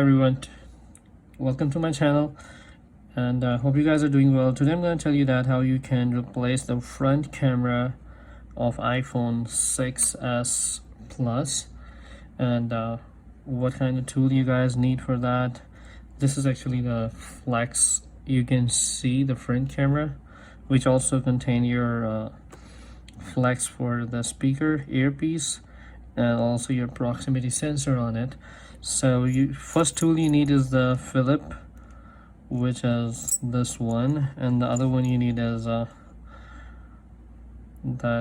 everyone, welcome to my channel, and I hope you guys are doing well. Today I'm going to tell you that how you can replace the front camera of iPhone 6s Plus, and what kind of tool you guys need for that. This is actually the flex. You can see the front camera, which also contain your flex for the speaker earpiece and also your proximity sensor on it. So first tool you need is the Philip, which is this one, and the other one you need is the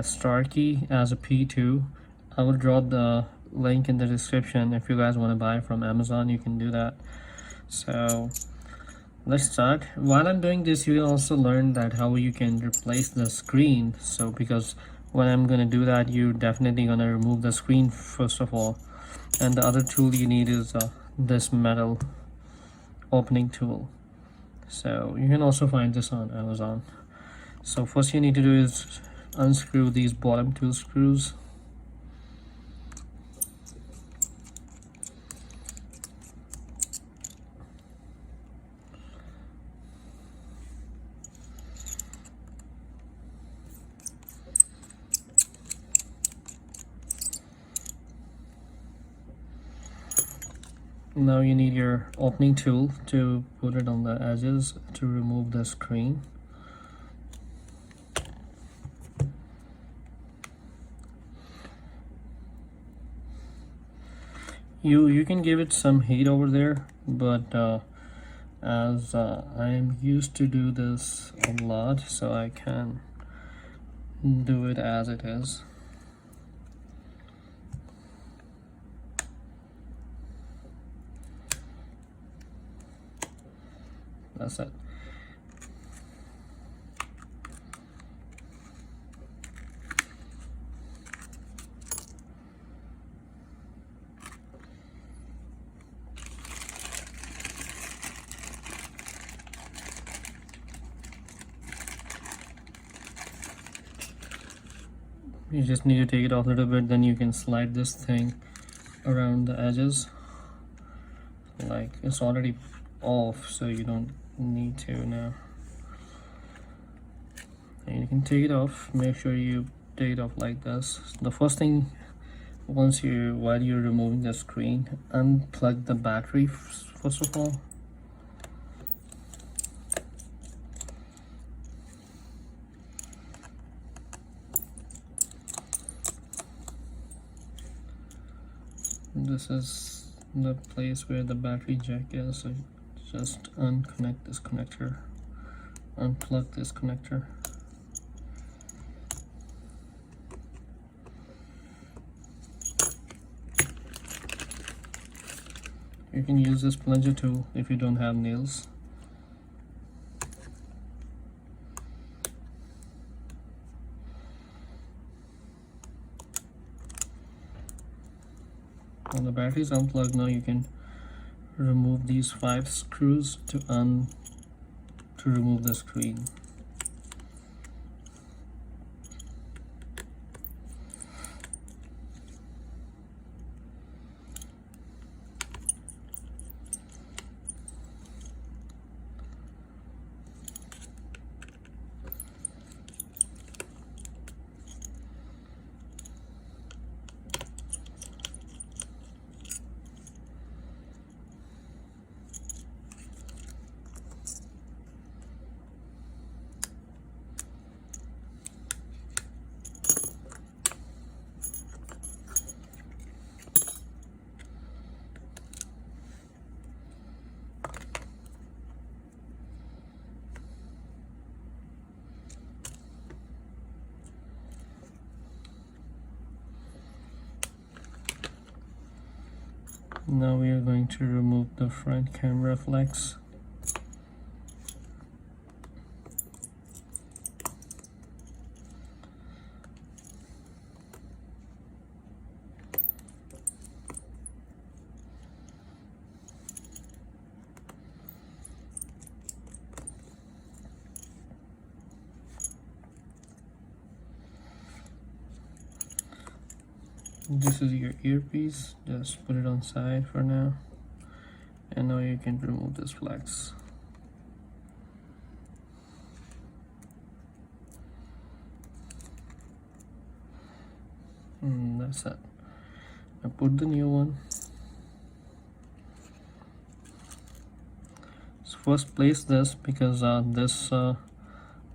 Starkey as a P2. I will drop the link in the description. If you guys want to buy from Amazon, you can do that. So let's start. While I'm doing this, you will also learn that how you can replace the screen. So because when I'm gonna do that, you're definitely gonna remove the screen first of all, and the other tool you need is this metal opening tool. So you can also find this on Amazon. So first you need to do is unscrew these bottom two screws. Now you need your opening tool to put it on the edges to remove the screen. You can give it some heat over there, but as I am used to do this a lot, so I can do it as it is. That's it. You just need to take it off a little bit, then you can slide this thing around the edges. Like, it's already off, so you don't need to now. And you can take it off. Make sure you take it off like this. The first thing, while you're removing the screen, unplug the battery first of all. This is the place where the battery jack is, so just unconnect this connector, unplug this connector. You can use this plunger tool if you don't have nails. When the battery is unplugged, now you can remove these 5 screws to remove the screen. Now we are going to remove the front camera flex. This is your earpiece, just put it on side for now, and now you can remove this flex. And that's it. I put the new one. So first place this, because this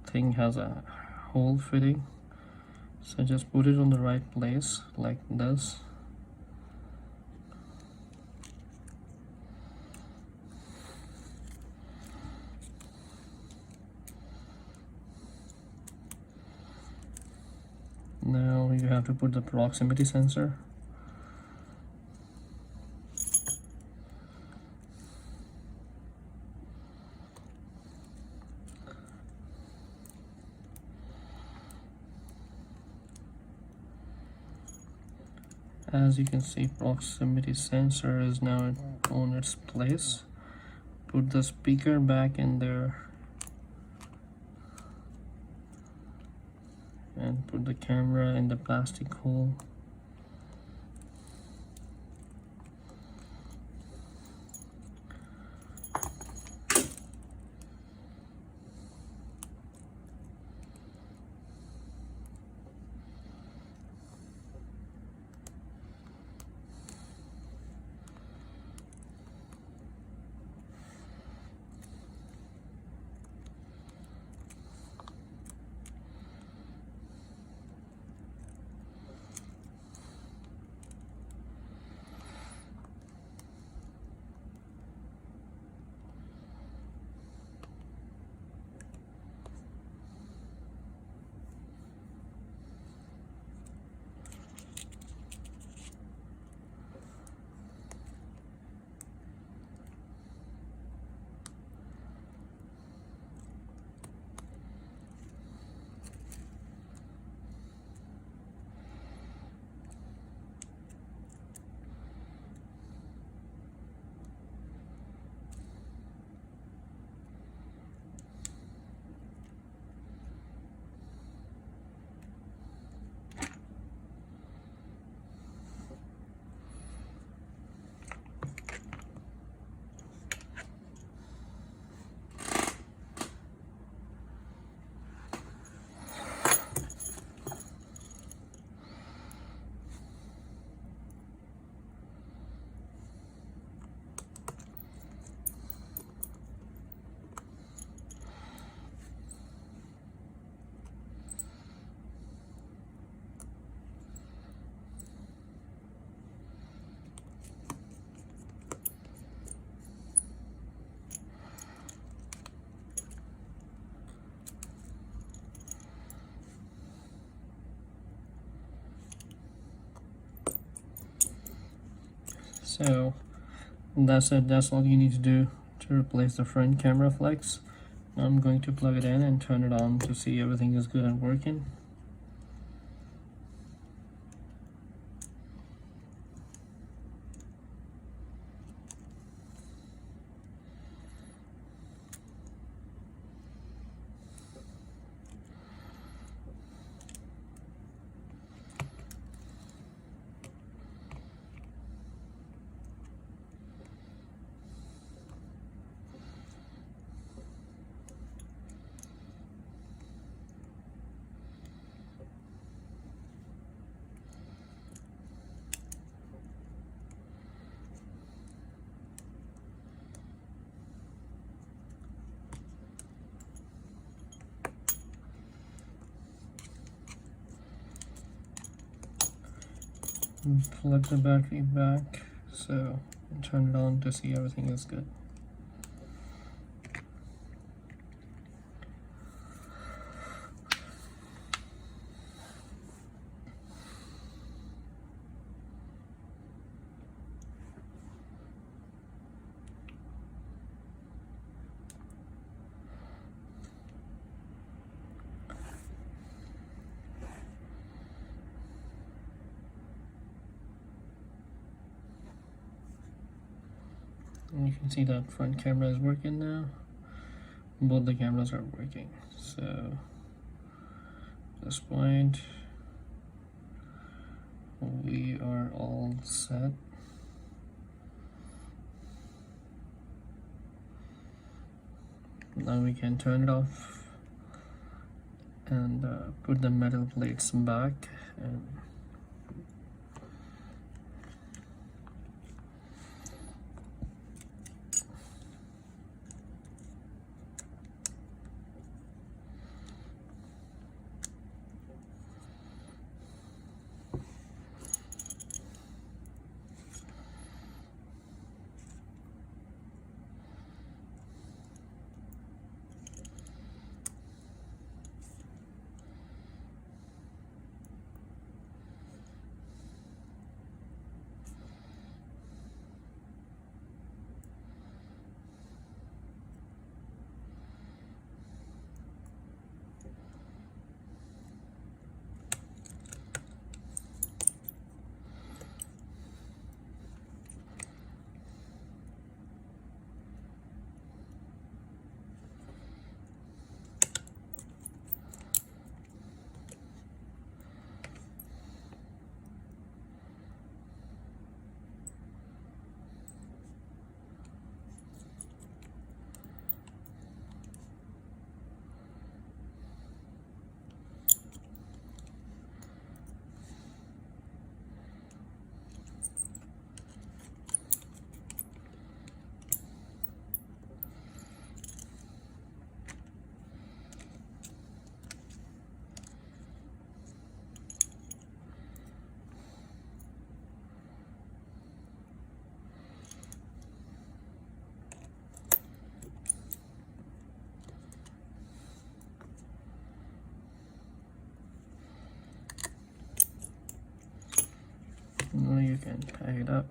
thing has a hole fitting, so just put it on the right place like this. Now you have to put the proximity sensor. As you can see, proximity sensor is now on its place. Put the speaker back in there and put the camera in the plastic hole. So that's it. That's all you need to do to replace the front camera flex. Now I'm going to plug it in and turn it on to see everything is good and working. And plug the battery back, so turn it on to see everything is good. And you can see that front camera is working now. Both the cameras are working. So at this point we are all set. Now we can turn it off and put the metal plates back. And now you can pack it up.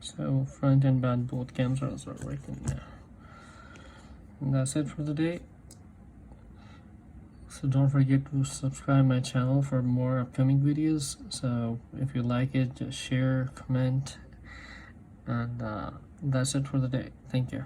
So front and back both cameras are working now. And that's it for the day. So don't forget to subscribe my channel for more upcoming videos. So if you like it, just share, comment, and that's it for the day. Thank you.